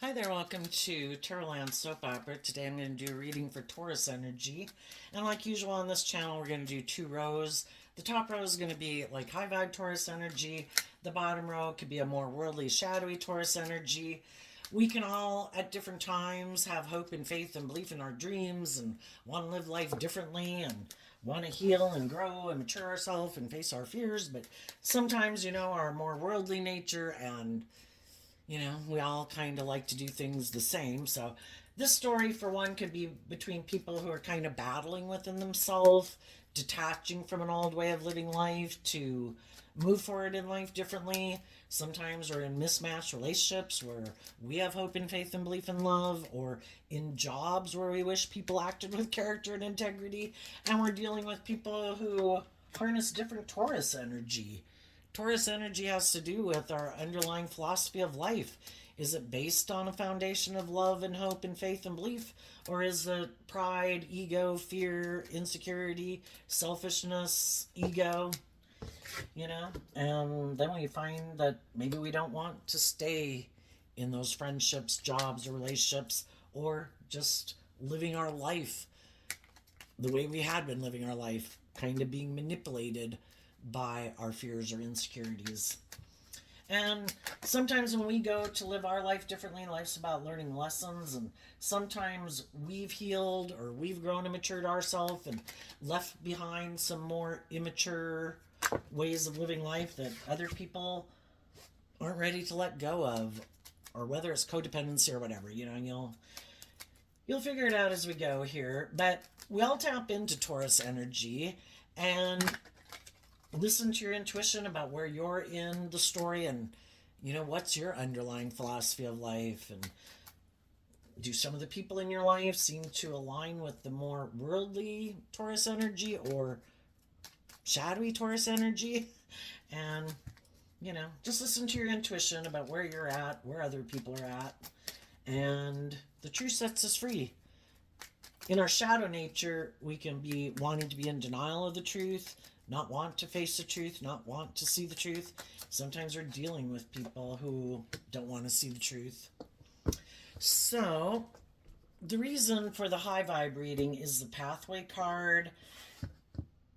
Hi there, welcome to Terrorland Soap Opera. Today I'm going to do a reading for Taurus energy. And like usual on this channel, we're going to do two rows. The top row is going to be like high vibe Taurus energy. The bottom row could be a more worldly, shadowy Taurus energy. We can all, at different times, have hope and faith and belief in our dreams and want to live life differently and want to heal and grow and mature ourselves and face our fears. But sometimes, our more worldly nature and we all kind of like to do things the same. So, this story, for one, could be between people who are kind of battling within themselves, detaching from an old way of living life to move forward in life differently. Sometimes we're in mismatched relationships where we have hope and faith and belief in love, or in jobs where we wish people acted with character and integrity. And we're dealing with people who harness different Taurus energy. Taurus energy has to do with our underlying philosophy of life. Is it based on a foundation of love and hope and faith and belief? Or is it pride, ego, fear, insecurity, selfishness, ego? And then we find that maybe we don't want to stay in those friendships, jobs, or relationships, or just living our life the way we had been living our life, kind of being manipulated by our fears or insecurities. And sometimes when we go to live our life differently, life's about learning lessons, and sometimes we've healed or we've grown and matured ourselves and left behind some more immature ways of living life that other people aren't ready to let go of, or whether it's codependency or whatever. You'll figure it out as we go here. But we all tap into Taurus energy and listen to your intuition about where you're in the story, and what's your underlying philosophy of life. And do some of the people in your life seem to align with the more worldly Taurus energy or shadowy Taurus energy? And just listen to your intuition about where you're at, where other people are at, and the truth sets us free. In our shadow nature, we can be wanting to be in denial of the truth, not want to face the truth, not want to see the truth. Sometimes we're dealing with people who don't want to see the truth. So, the reason for the high vibe reading is the pathway card,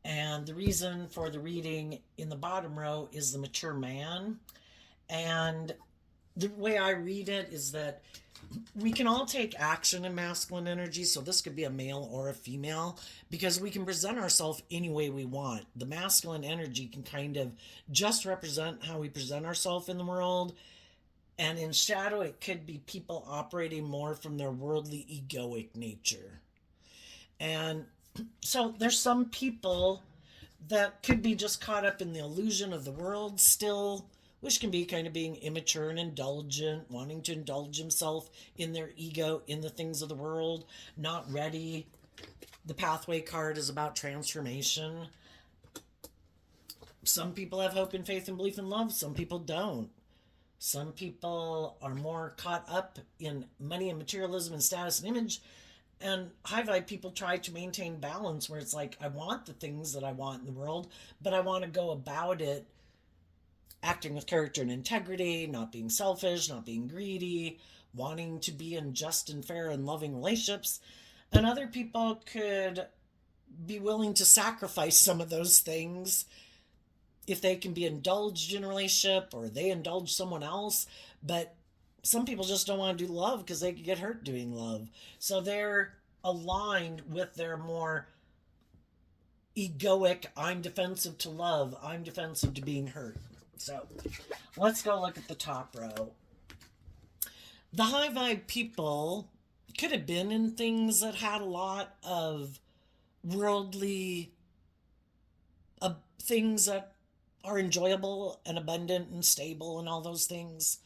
and the reason for the reading in the bottom row is the mature man. And the way I read it is that we can all take action in masculine energy, so this could be a male or a female, because we can present ourselves any way we want. The masculine energy can kind of just represent how we present ourselves in the world, and in shadow it could be people operating more from their worldly egoic nature. And so there's some people that could be just caught up in the illusion of the world still, which can be kind of being immature and indulgent, wanting to indulge himself in their ego, in the things of the world, not ready. The pathway card is about transformation. Some people have hope and faith and belief in love, some people don't. Some people are more caught up in money and materialism and status and image. And high vibe people try to maintain balance where it's like, I want the things that I want in the world, but I want to go about it acting with character and integrity, not being selfish, not being greedy, wanting to be in just and fair and loving relationships. And other people could be willing to sacrifice some of those things if they can be indulged in a relationship or they indulge someone else. But some people just don't want to do love because they could get hurt doing love. So they're aligned with their more egoic, I'm defensive to love, I'm defensive to being hurt. So let's go look at the top row. The high vibe people could have been in things that had a lot of worldly things that are enjoyable and abundant and stable and all those things.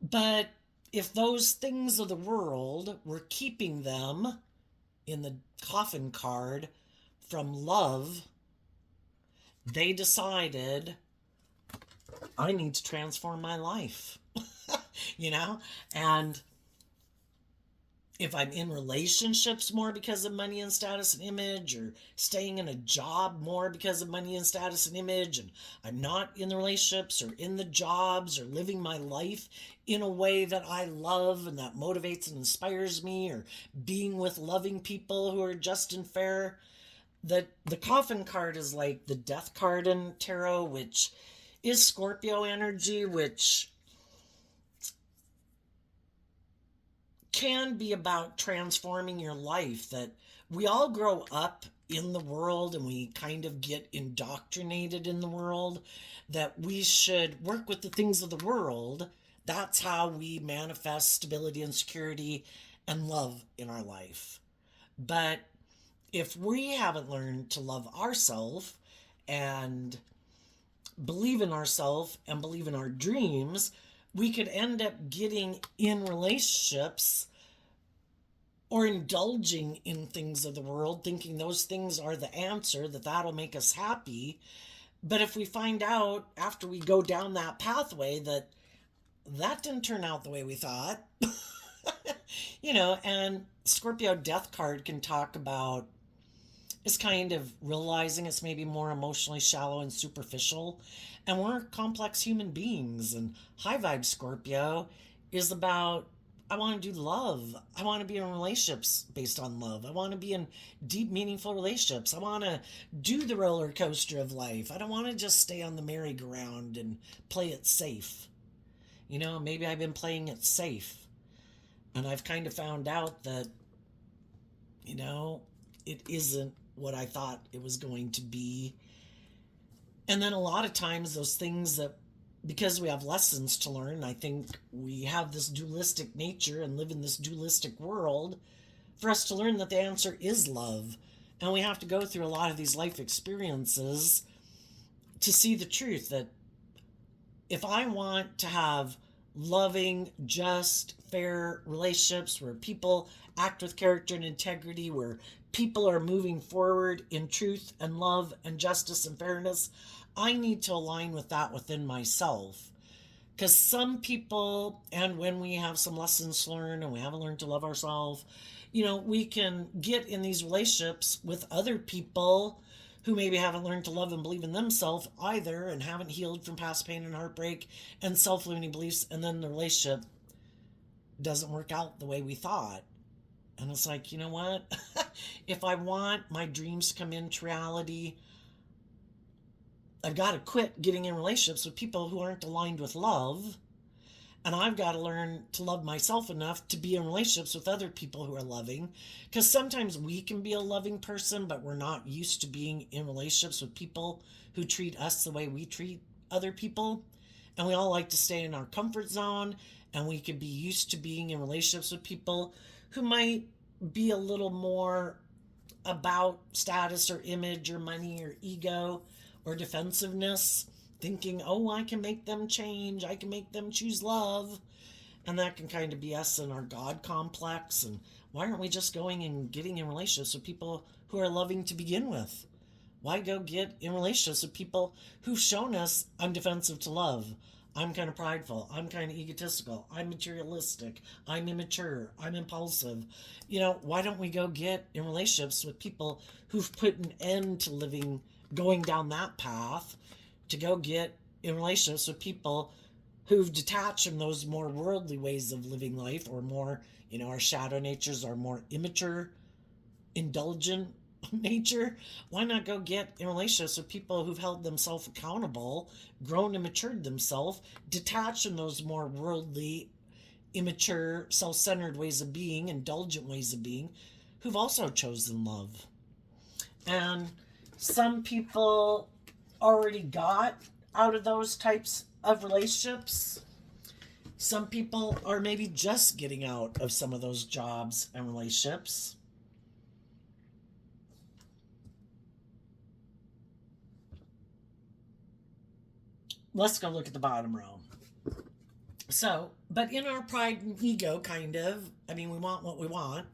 But if those things of the world were keeping them, in the coffin card, from love, they decided, I need to transform my life. And if I'm in relationships more because of money and status and image, or staying in a job more because of money and status and image, and I'm not in the relationships or in the jobs or living my life in a way that I love and that motivates and inspires me, or being with loving people who are just and fair. The coffin card is like the death card in tarot, which is Scorpio energy, which can be about transforming your life. That we all grow up in the world and we kind of get indoctrinated in the world that we should work with the things of the world. That's how we manifest stability and security and love in our life. But if we haven't learned to love ourselves and believe in ourselves and believe in our dreams, we could end up getting in relationships or indulging in things of the world, thinking those things are the answer, that that'll make us happy. But if we find out after we go down that pathway that that didn't turn out the way we thought, and Scorpio death card can talk about is kind of realizing it's maybe more emotionally shallow and superficial. And we're complex human beings. And high vibe Scorpio is about, I want to do love. I want to be in relationships based on love. I want to be in deep, meaningful relationships. I want to do the roller coaster of life. I don't want to just stay on the merry-go-round and play it safe. Maybe I've been playing it safe. And I've kind of found out that, it isn't what I thought it was going to be. And then a lot of times those things that, because we have lessons to learn, I think we have this dualistic nature and live in this dualistic world, for us to learn that the answer is love. And we have to go through a lot of these life experiences to see the truth that if I want to have loving, just, fair relationships where people act with character and integrity, where people are moving forward in truth and love and justice and fairness, I need to align with that within myself. Because some people, and when we have some lessons to learn and we haven't learned to love ourselves, we can get in these relationships with other people who maybe haven't learned to love and believe in themselves either, and haven't healed from past pain and heartbreak and self-limiting beliefs, and then the relationship doesn't work out the way we thought. And it's like, you know what? If I want my dreams to come into reality, I've got to quit getting in relationships with people who aren't aligned with love. And I've got to learn to love myself enough to be in relationships with other people who are loving. Because sometimes we can be a loving person, but we're not used to being in relationships with people who treat us the way we treat other people. And we all like to stay in our comfort zone. And we could be used to being in relationships with people who might be a little more about status or image or money or ego or defensiveness, thinking, oh, I can make them change, I can make them choose love. And that can kind of be us in our God complex. And why aren't we just going and getting in relationships with people who are loving to begin with? Why go get in relationships with people who've shown us I'm defensive to love? I'm kind of prideful. I'm kind of egotistical. I'm materialistic. I'm immature. I'm impulsive. Why don't we go get in relationships with people who've put an end to living, going down that path, to go get in relationships with people who've detached from those more worldly ways of living life, or more, our shadow natures are more immature, indulgent nature. Why not go get in relationships with people who've held themselves accountable, grown and matured themselves, detached from those more worldly, immature, self-centered ways of being, indulgent ways of being, who've also chosen love? And some people already got out of those types of relationships. Some people are maybe just getting out of some of those jobs and relationships. Let's go look at the bottom row. So, but in our pride and ego, we want what we want.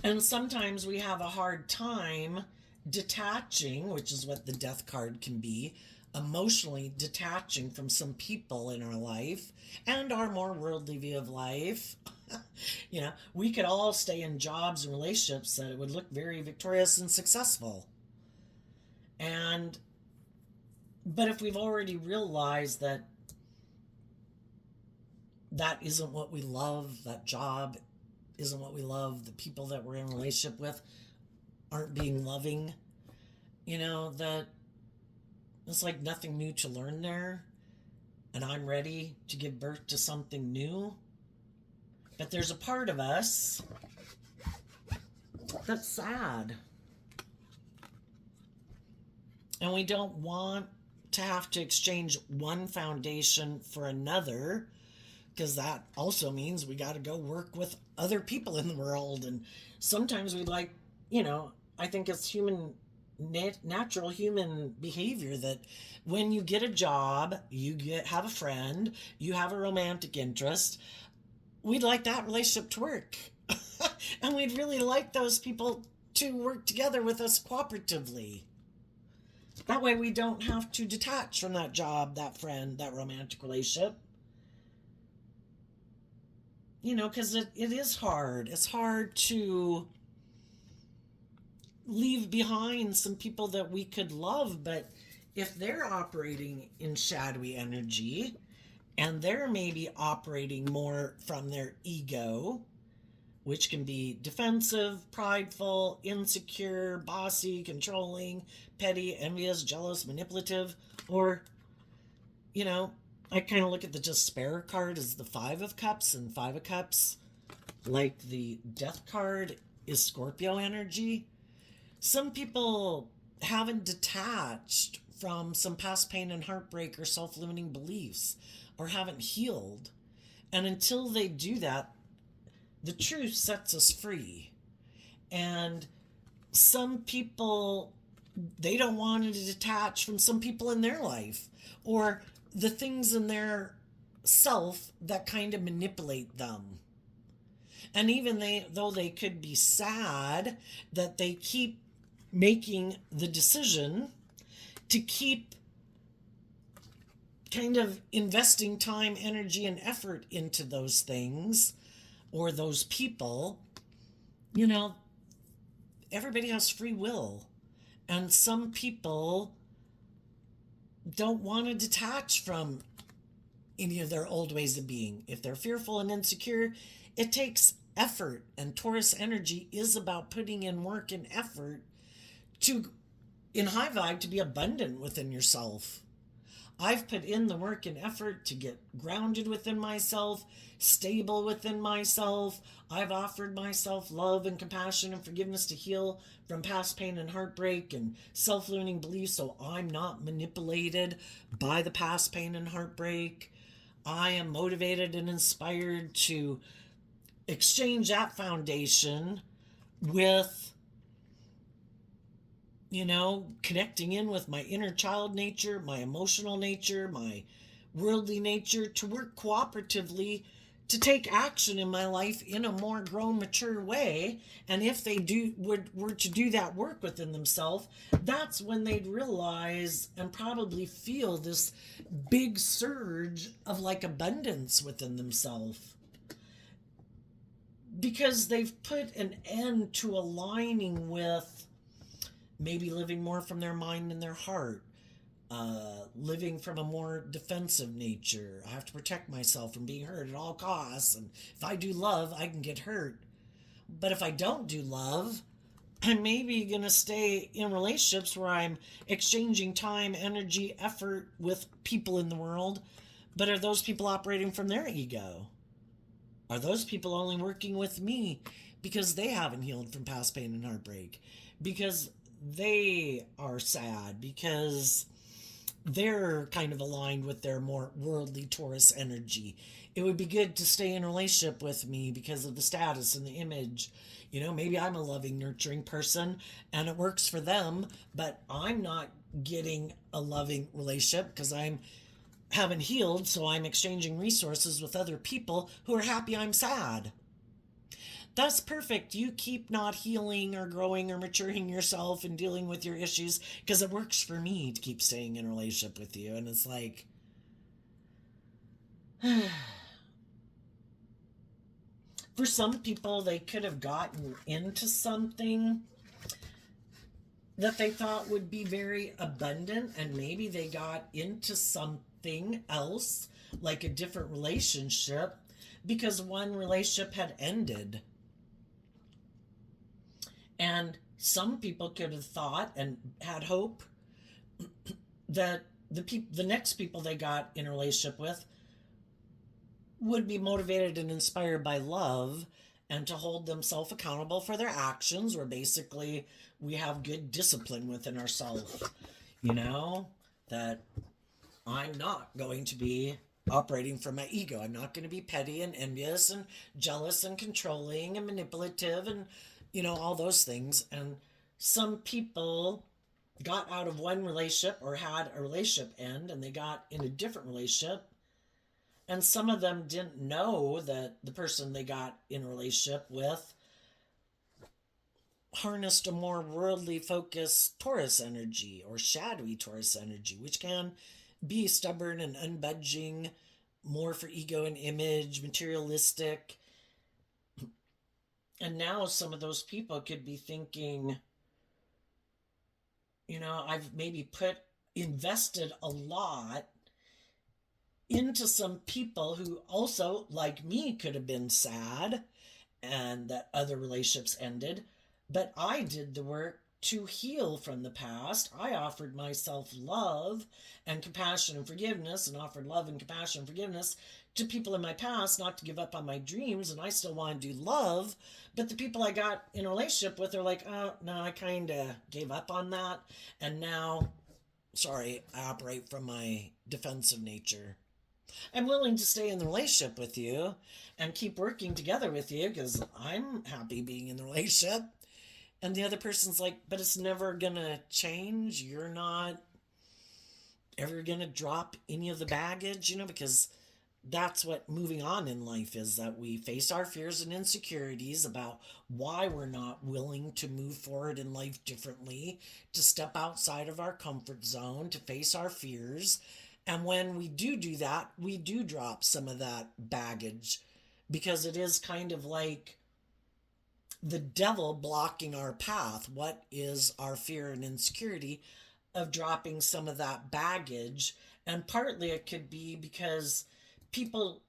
And sometimes we have a hard time detaching, which is what the death card can be, emotionally detaching from some people in our life and our more worldly view of life. We could all stay in jobs and relationships that it would look very victorious and successful. And but if we've already realized that that isn't what we love, that job isn't what we love, the people that we're in a relationship with aren't being loving, that it's like nothing new to learn there, and I'm ready to give birth to something new. But there's a part of us that's sad. And we don't want to have to exchange one foundation for another, because that also means we got to go work with other people in the world. And sometimes we like, I think it's natural human behavior that when you get a job, have a friend, you have a romantic interest, we'd like that relationship to work. And we'd really like those people to work together with us cooperatively. That way we don't have to detach from that job, that friend, that romantic relationship. Because it is hard. It's hard to leave behind some people that we could love, but if they're operating in shadowy energy and they're maybe operating more from their ego, which can be defensive, prideful, insecure, bossy, controlling, petty, envious, jealous, manipulative, or, I kind of look at the despair card as the Five of Cups, and Five of Cups, like the Death card, is Scorpio energy. Some people haven't detached from some past pain and heartbreak or self-limiting beliefs, or haven't healed. And until they do that, the truth sets us free. And some people, they don't want to detach from some people in their life, or the things in their self that kind of manipulate them. And even though they could be sad that they keep making the decision to keep kind of investing time, energy, and effort into those things or those people, everybody has free will. And some people don't want to detach from any of their old ways of being. If they're fearful and insecure, it takes effort. And Taurus energy is about putting in work and effort in high vibe, to be abundant within yourself. I've put in the work and effort to get grounded within myself, stable within myself. I've offered myself love and compassion and forgiveness to heal from past pain and heartbreak and self-limiting beliefs, so I'm not manipulated by the past pain and heartbreak. I am motivated and inspired to exchange that foundation with, connecting in with my inner child nature, my emotional nature, my worldly nature, to work cooperatively to take action in my life in a more grown, mature way. And if they were to do that work within themselves, that's when they'd realize and probably feel this big surge of like abundance within themselves. Because they've put an end to aligning with maybe living more from their mind and their heart, living from a more defensive nature. I have to protect myself from being hurt at all costs. And if I do love, I can get hurt. But if I don't do love, I'm maybe going to stay in relationships where I'm exchanging time, energy, effort with people in the world. But are those people operating from their ego? Are those people only working with me because they haven't healed from past pain and heartbreak? Because they are sad, because they're kind of aligned with their more worldly Taurus energy. It would be good to stay in a relationship with me because of the status and the image. Maybe I'm a loving, nurturing person and it works for them, but I'm not getting a loving relationship because I haven't healed, so I'm exchanging resources with other people who are happy I'm sad. That's perfect. You keep not healing or growing or maturing yourself and dealing with your issues because it works for me to keep staying in a relationship with you. And it's like, for some people, they could have gotten into something that they thought would be very abundant, and maybe they got into something else, like a different relationship, because one relationship had ended. And some people could have thought and had hope that the next people they got in a relationship with would be motivated and inspired by love and to hold themselves accountable for their actions, where basically we have good discipline within ourselves, you know, that I'm not going to be operating from my ego. I'm not going to be petty and envious and jealous and controlling and manipulative and, all those things. And some people got out of one relationship or had a relationship end and they got in a different relationship. And some of them didn't know that the person they got in a relationship with harnessed a more worldly focused Taurus energy or shadowy Taurus energy, which can be stubborn and unbudging, more for ego and image, materialistic. And now some of those people could be thinking, I've maybe invested a lot into some people who also, like me, could have been sad and that other relationships ended. But I did the work to heal from the past. I offered myself love and compassion and forgiveness, and offered love and compassion and forgiveness to people in my past, not to give up on my dreams. And I still want to do love. But the people I got in a relationship with are like, oh, no, I kind of gave up on that. And now, sorry, I operate from my defensive nature. I'm willing to stay in the relationship with you and keep working together with you because I'm happy being in the relationship. And the other person's like, but it's never going to change. You're not ever going to drop any of the baggage, because that's what moving on in life is, that we face our fears and insecurities about why we're not willing to move forward in life differently, to step outside of our comfort zone, to face our fears. And when we do that, we do drop some of that baggage because it is kind of like the devil blocking our path. What is our fear and insecurity of dropping some of that baggage? And partly it could be because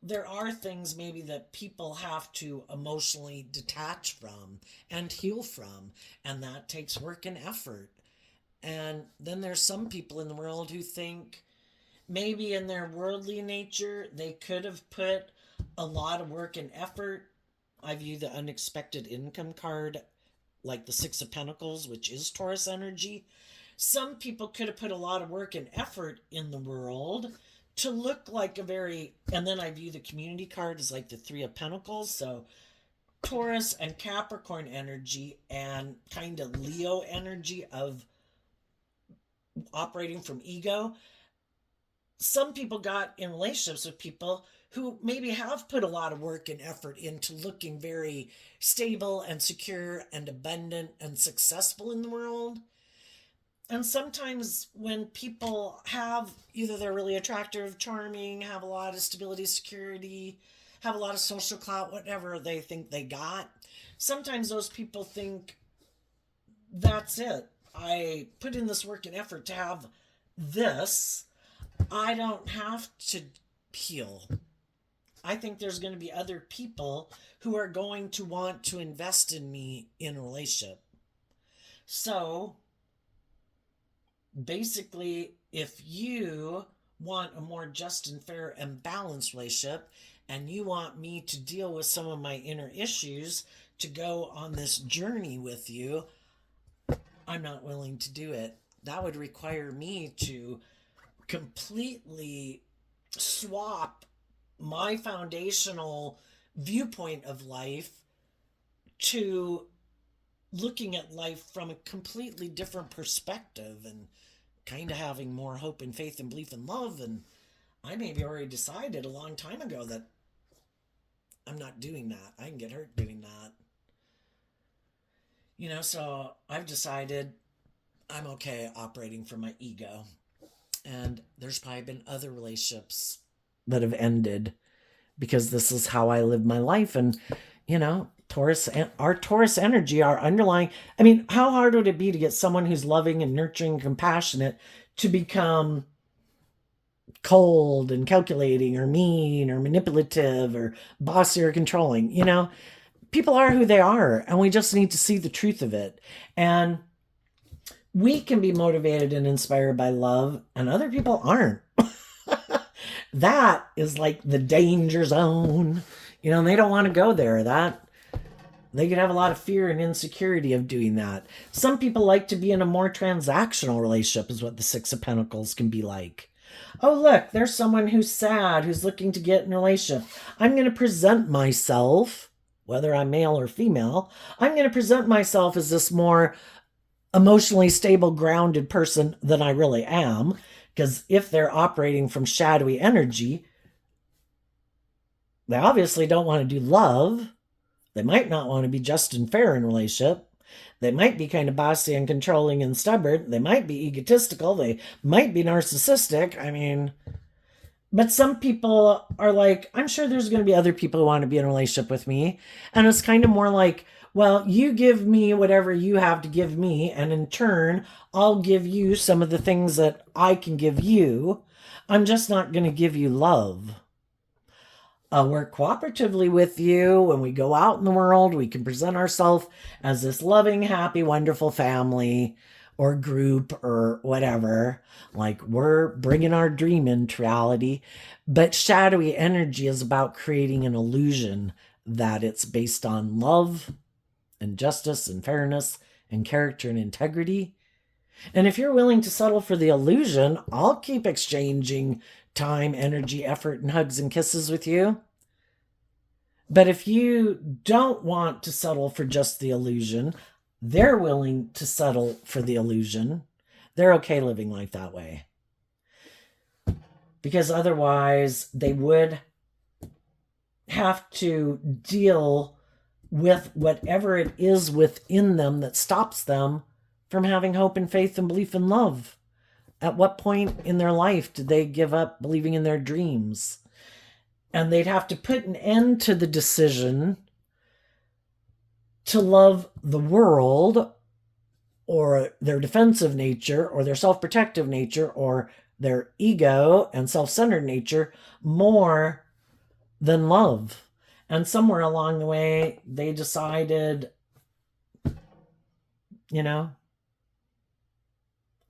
there are things maybe that people have to emotionally detach from and heal from, and that takes work and effort. And then there's some people in the world who think maybe in their worldly nature they could have put a lot of work and effort. I view the unexpected income card like the Six of Pentacles, which is Taurus energy. Some people could have put a lot of work and effort in the world to look like and then I view the community card as like the Three of Pentacles. So Taurus and Capricorn energy and kind of Leo energy of operating from ego. Some people got in relationships with people who maybe have put a lot of work and effort into looking very stable and secure and abundant and successful in the world. And sometimes when people have either they're really attractive, charming, have a lot of stability, security, have a lot of social clout, whatever they think they got, sometimes those people think, that's it. I put in this work and effort to have this. I don't have to heal. I think there's going to be other people who are going to want to invest in me in a relationship. So basically, if you want a more just and fair and balanced relationship, and you want me to deal with some of my inner issues, to go on this journey with you, I'm not willing to do it. That would require me to completely swap my foundational viewpoint of life to looking at life from a completely different perspective and kind of having more hope and faith and belief and love. And I maybe already decided a long time ago that I'm not doing that. I can get hurt doing that. So I've decided I'm okay operating from my ego. And there's probably been other relationships that have ended because this is how I live my life. And, our Taurus energy, our underlying, I mean, how hard would it be to get someone who's loving and nurturing and compassionate to become cold and calculating or mean or manipulative or bossy or controlling? People are who they are, and we just need to see the truth of it. And we can be motivated and inspired by love, and other people aren't. That is like the danger zone. They don't want to go there. That they could have a lot of fear and insecurity of doing that. Some people like to be in a more transactional relationship, is what the Six of Pentacles can be like. Oh, look, there's someone who's sad, who's looking to get in a relationship. I'm going to present myself, whether I'm male or female, I'm going to present myself as this more emotionally stable, grounded person than I really am. Because if they're operating from shadowy energy, they obviously don't want to do love. They might not want to be just and fair in a relationship. They might be kind of bossy and controlling and stubborn. They might be egotistical. They might be narcissistic. I mean, but some people are like, I'm sure there's going to be other people who want to be in a relationship with me. And it's kind of more like, well, you give me whatever you have to give me, and in turn, I'll give you some of the things that I can give you. I'm just not going to give you love. I'll work cooperatively with you. When we go out in the world, we can present ourselves as this loving, happy, wonderful family or group or whatever. Like we're bringing our dream into reality. But shadowy energy is about creating an illusion that it's based on love and justice and fairness and character and integrity. And if you're willing to settle for the illusion, I'll keep exchanging time, energy, effort, and hugs and kisses with you. But if you don't want to settle for just the illusion, they're willing to settle for the illusion. They're okay living life that way. Because otherwise, they would have to deal with whatever it is within them that stops them from having hope and faith and belief in love. At what point in their life did they give up believing in their dreams? And they'd have to put an end to the decision to love the world or their defensive nature or their self-protective nature or their ego and self-centered nature more than love. And somewhere along the way, they decided,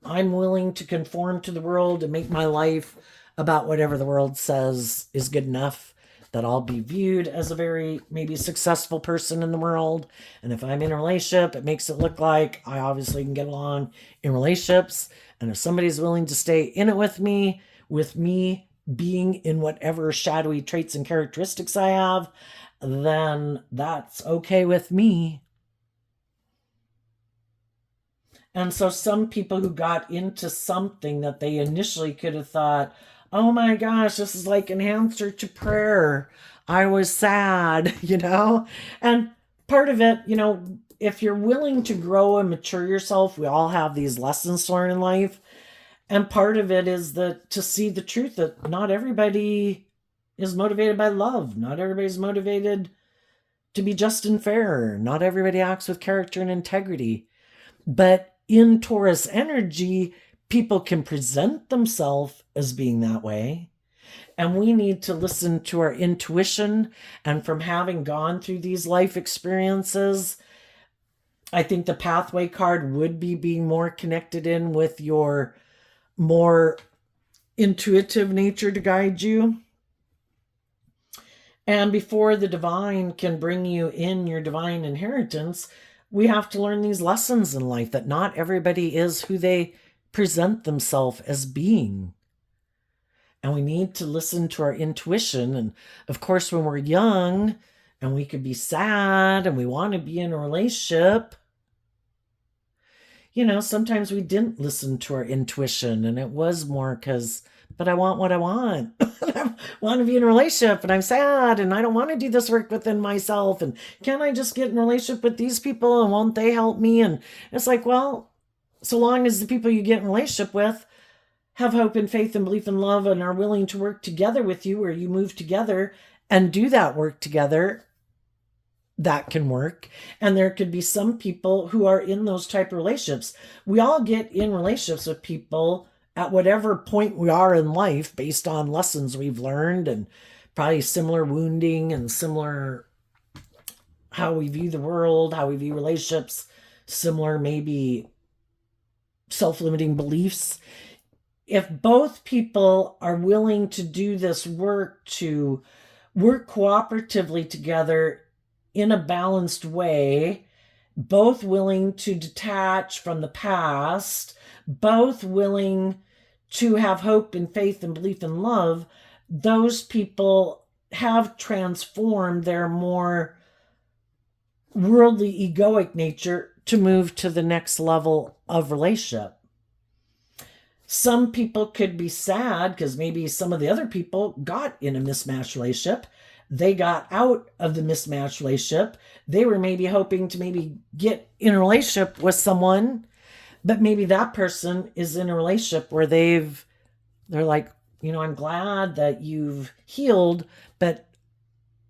I'm willing to conform to the world and make my life about whatever the world says is good enough, that I'll be viewed as a very maybe successful person in the world. And if I'm in a relationship, it makes it look like I obviously can get along in relationships. And if somebody's willing to stay in it with me being in whatever shadowy traits and characteristics I have, then that's okay with me. And so some people who got into something that they initially could have thought, oh my gosh, this is like an answer to prayer. I was sad, And part of it, if you're willing to grow and mature yourself, we all have these lessons to learn in life. And part of it is to see the truth that not everybody is motivated by love. Not everybody's motivated to be just and fair. Not everybody acts with character and integrity. But in Taurus energy, people can present themselves as being that way. And we need to listen to our intuition. And from having gone through these life experiences, I think the pathway card would be being more connected in with your more intuitive nature to guide you. And before the divine can bring you in your divine inheritance, we have to learn these lessons in life, that not everybody is who they present themselves as being. And we need to listen to our intuition. And of course, when we're young and we could be sad and we want to be in a relationship, sometimes we didn't listen to our intuition, and it was more because but I want what I want. I want to be in a relationship and I'm sad and I don't want to do this work within myself. And can I just get in a relationship with these people and won't they help me? And it's like, well, so long as the people you get in a relationship with have hope and faith and belief and love and are willing to work together with you, or you move together and do that work together, that can work. And there could be some people who are in those type of relationships. We all get in relationships with people at whatever point we are in life based on lessons we've learned and probably similar wounding and similar how we view the world, how we view relationships, similar maybe self-limiting beliefs. If both people are willing to do this work, to work cooperatively together in a balanced way, both willing to detach from the past, both willing to have hope and faith and belief and love, those people have transformed their more worldly egoic nature to move to the next level of relationship. Some people could be sad because maybe some of the other people got in a mismatched relationship. They got out of the mismatched relationship. They were maybe hoping to maybe get in a relationship with someone, but maybe that person is in a relationship where they're like, I'm glad that you've healed, but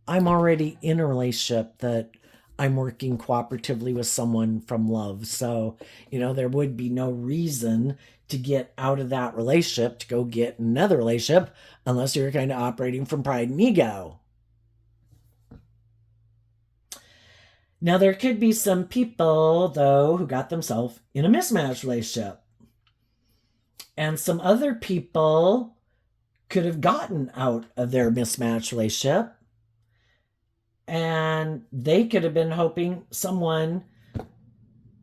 I'm already in a relationship that I'm working cooperatively with someone from love. So, there would be no reason to get out of that relationship to go get another relationship unless you're kind of operating from pride and ego. Now, there could be some people, though, who got themselves in a mismatched relationship. And some other people could have gotten out of their mismatched relationship. And they could have been hoping someone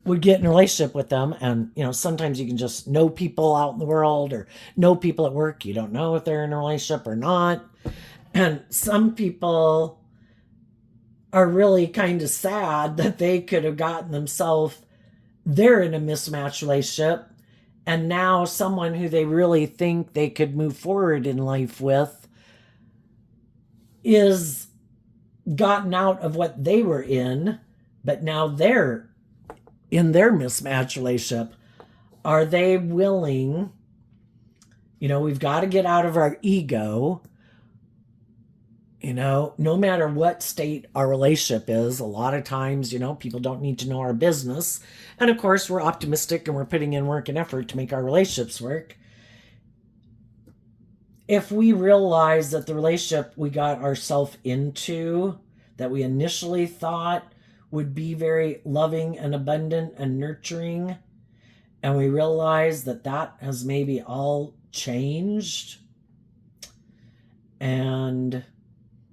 would get in a relationship with them. And, sometimes you can just know people out in the world or know people at work. You don't know if they're in a relationship or not. And some people are really kind of sad that they could have gotten themselves, they're in a mismatched relationship. And now someone who they really think they could move forward in life with is gotten out of what they were in, but now they're in their mismatched relationship. Are they willing? We've got to get out of our ego. No matter what state our relationship is, a lot of times, people don't need to know our business. And of course, we're optimistic and we're putting in work and effort to make our relationships work. If we realize that the relationship we got ourselves into, that we initially thought would be very loving and abundant and nurturing, and we realize that that has maybe all changed, and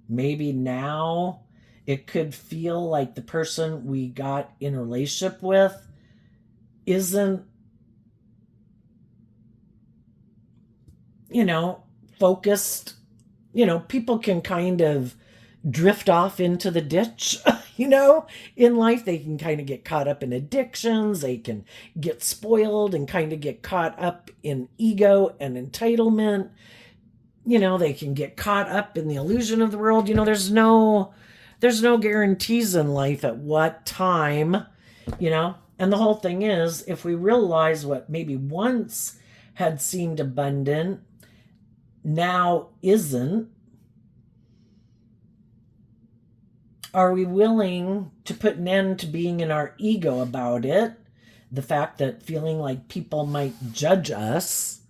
maybe now it could feel like the person we got in a relationship with isn't, focused. People can kind of drift off into the ditch, in life. They can kind of get caught up in addictions. They can get spoiled and kind of get caught up in ego and entitlement. They can get caught up in the illusion of the world. There's no guarantees in life at what time, and the whole thing is, if we realize what maybe once had seemed abundant now isn't, are we willing to put an end to being in our ego about it? The fact that feeling like people might judge us.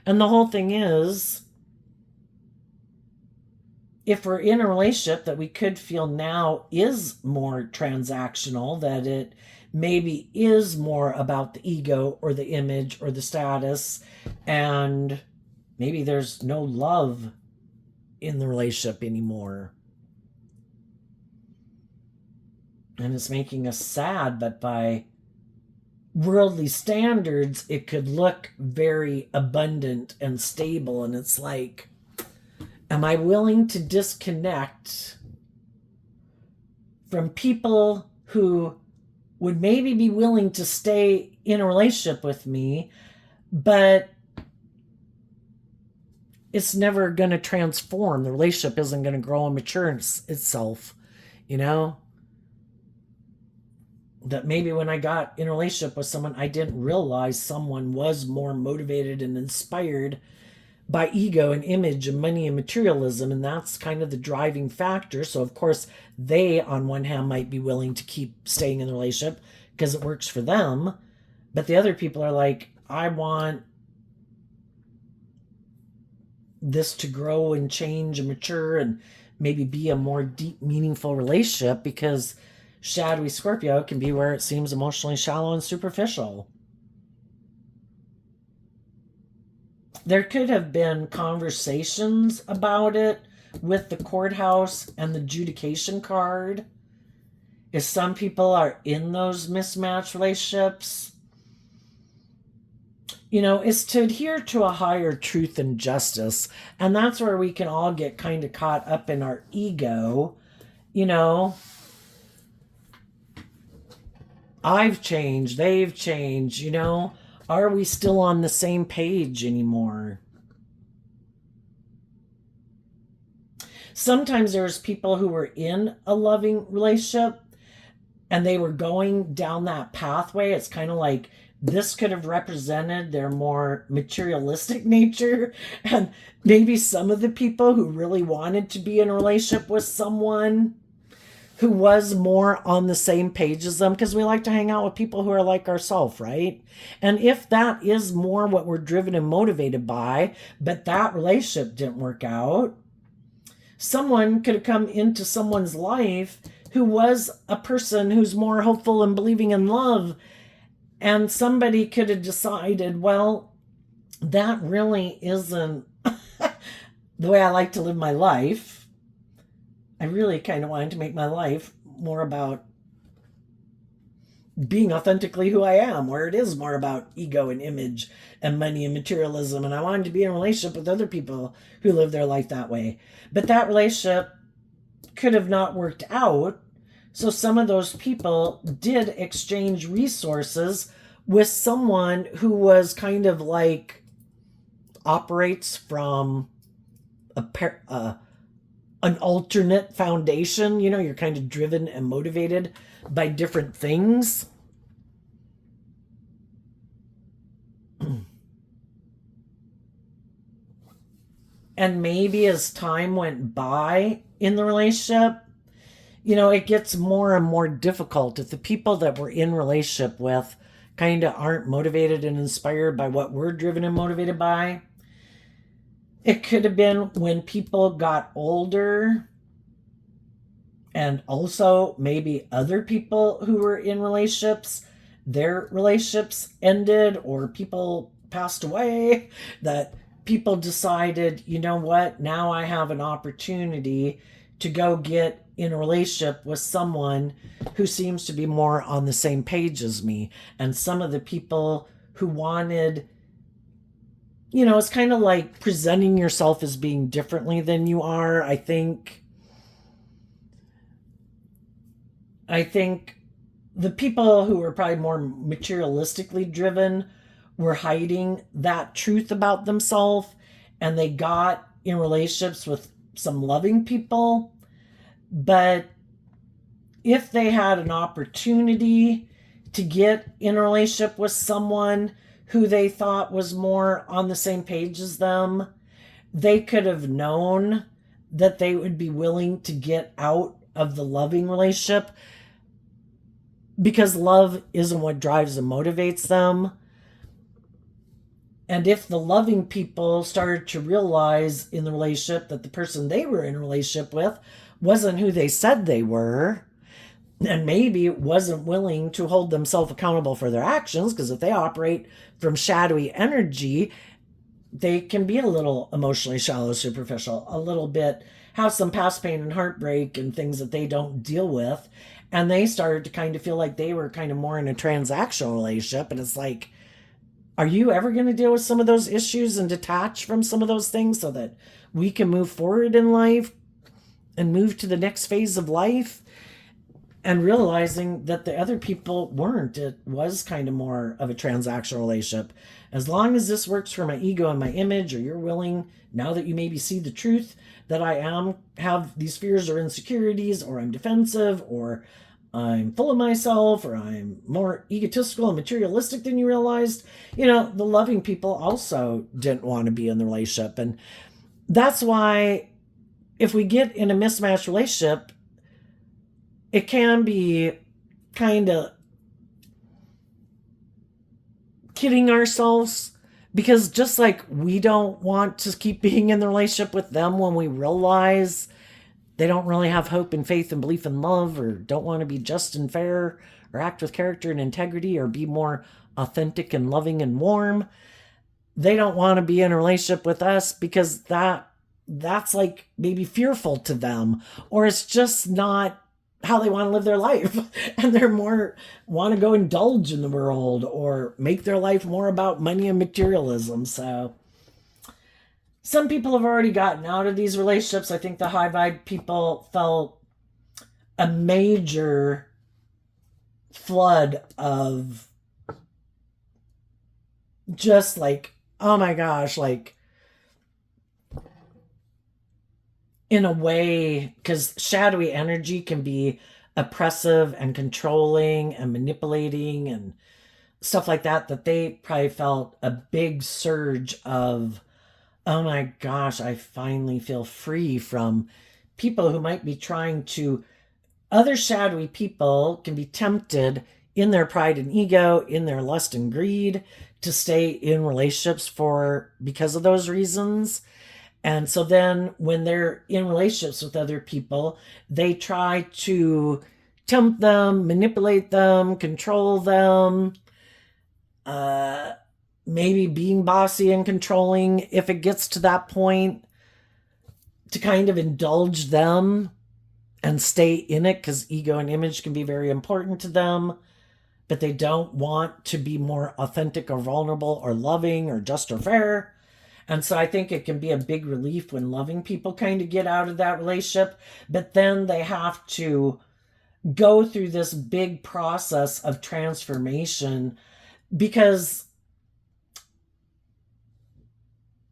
And the whole thing is, if we're in a relationship that we could feel now is more transactional, that it maybe is more about the ego or the image or the status, and maybe there's no love in the relationship anymore. And it's making us sad, but by worldly standards, it could look very abundant and stable. And it's like, am I willing to disconnect from people who would maybe be willing to stay in a relationship with me, but it's never going to transform. The relationship isn't going to grow and mature itself, you know? That maybe when I got in a relationship with someone, I didn't realize someone was more motivated and inspired by ego and image and money and materialism, and that's kind of the driving factor. So of course they on one hand might be willing to keep staying in the relationship because it works for them, but the other people are like, I want this to grow and change and mature and maybe be a more deep, meaningful relationship, because shadowy Scorpio can be where it seems emotionally shallow and superficial. There could have been conversations about it with the courthouse and the adjudication card. If some people are in those mismatched relationships, is to adhere to a higher truth and justice. And that's where we can all get kind of caught up in our ego. I've changed, they've changed, Are we still on the same page anymore? Sometimes there's people who were in a loving relationship and they were going down that pathway. It's kind of like this could have represented their more materialistic nature. And maybe some of the people who really wanted to be in a relationship with someone who was more on the same page as them, because we like to hang out with people who are like ourselves, right? And if that is more what we're driven and motivated by, but that relationship didn't work out, someone could have come into someone's life who was a person who's more hopeful and believing in love, and somebody could have decided, well, that really isn't the way I like to live my life. I really kind of wanted to make my life more about being authentically who I am, where it is more about ego and image and money and materialism. And I wanted to be in a relationship with other people who live their life that way. But that relationship could have not worked out. So some of those people did exchange resources with someone who was kind of like operates from an alternate foundation. You're kind of driven and motivated by different things. And maybe as time went by in the relationship, it gets more and more difficult if the people that we're in relationship with kind of aren't motivated and inspired by what we're driven and motivated by. It could have been when people got older, and also maybe other people who were in relationships, their relationships ended or people passed away, that people decided, you know what, now I have an opportunity to go get in a relationship with someone who seems to be more on the same page as me. And some of the people who wanted, it's kind of like presenting yourself as being differently than you are. I think the people who were probably more materialistically driven were hiding that truth about themselves, and they got in relationships with some loving people. But if they had an opportunity to get in a relationship with someone who they thought was more on the same page as them, they could have known that they would be willing to get out of the loving relationship, because love isn't what drives and motivates them. And if the loving people started to realize in the relationship that the person they were in a relationship with wasn't who they said they were, and maybe wasn't willing to hold themselves accountable for their actions, because if they operate from shadowy energy, they can be a little emotionally shallow, superficial, a little bit, have some past pain and heartbreak and things that they don't deal with. And they started to kind of feel like they were kind of more in a transactional relationship. And it's like, are you ever going to deal with some of those issues and detach from some of those things so that we can move forward in life and move to the next phase of life? And realizing that the other people weren't. It was kind of more of a transactional relationship. As long as this works for my ego and my image, or you're willing, now that you maybe see the truth, that I have these fears or insecurities, or I'm defensive, or I'm full of myself, or I'm more egotistical and materialistic than you realized. The loving people also didn't want to be in the relationship. And that's why if we get in a mismatched relationship, it can be kind of kidding ourselves, because just like we don't want to keep being in the relationship with them when we realize they don't really have hope and faith and belief and love, or don't want to be just and fair, or act with character and integrity, or be more authentic and loving and warm, they don't want to be in a relationship with us because that's like maybe fearful to them, or it's just not how they want to live their life. And they're more want to go indulge in the world, or make their life more about money and materialism. So some people have already gotten out of these relationships. I think the high vibe people felt a major flood of just like, oh my gosh, like, in a way, because shadowy energy can be oppressive and controlling and manipulating and stuff like that, that they probably felt a big surge of, oh my gosh, I finally feel free from people who might be trying to. Other shadowy people can be tempted in their pride and ego, in their lust and greed, to stay in relationships because of those reasons. And so then when they're in relationships with other people, they try to tempt them, manipulate them, control them, maybe being bossy and controlling if it gets to that point, to kind of indulge them and stay in it, because ego and image can be very important to them, but they don't want to be more authentic or vulnerable or loving or just or fair. And so I think it can be a big relief when loving people kind of get out of that relationship, but then they have to go through this big process of transformation, because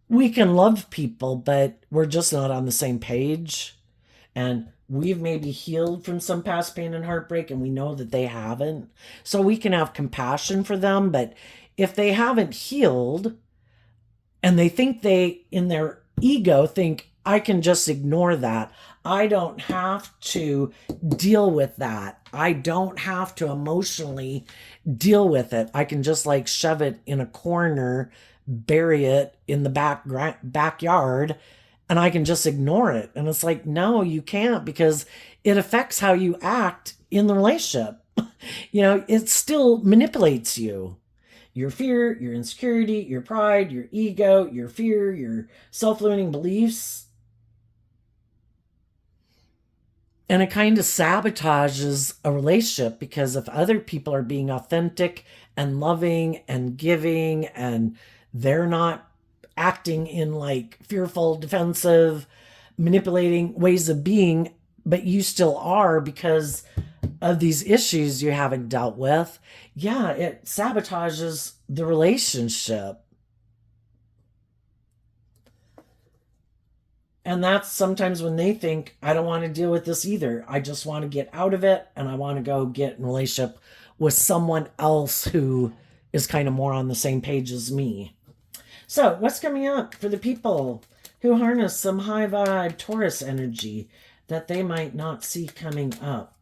we can love people, but we're just not on the same page. And we've maybe healed from some past pain and heartbreak, and we know that they haven't. So we can have compassion for them, but if they haven't healed, and they think in their ego, think, I can just ignore that. I don't have to deal with that. I don't have to emotionally deal with it. I can just like shove it in a corner, bury it in the backyard, and I can just ignore it. And it's like, no, you can't, because it affects how you act in the relationship. It still manipulates you. Your fear, your insecurity, your pride, your ego, your fear, your self-limiting beliefs. And it kind of sabotages a relationship, because if other people are being authentic and loving and giving, and they're not acting in like fearful, defensive, manipulating ways of being, but you still are because of these issues you haven't dealt with, yeah, it sabotages the relationship. And that's sometimes when they think, I don't want to deal with this either. I just want to get out of it, and I want to go get in a relationship with someone else who is kind of more on the same page as me. So what's coming up for the people who harness some high vibe Taurus energy that they might not see coming up?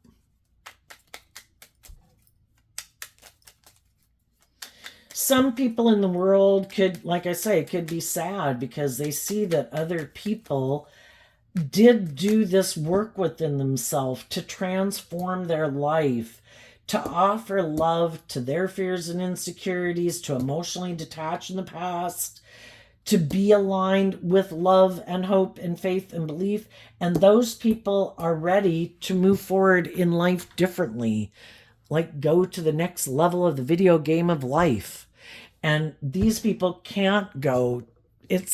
Some people in the world could, like I say, could be sad because they see that other people did do this work within themselves to transform their life, to offer love to their fears and insecurities, to emotionally detach in the past, to be aligned with love and hope and faith and belief. And those people are ready to move forward in life differently, like go to the next level of the video game of life. And these people can't go. They'd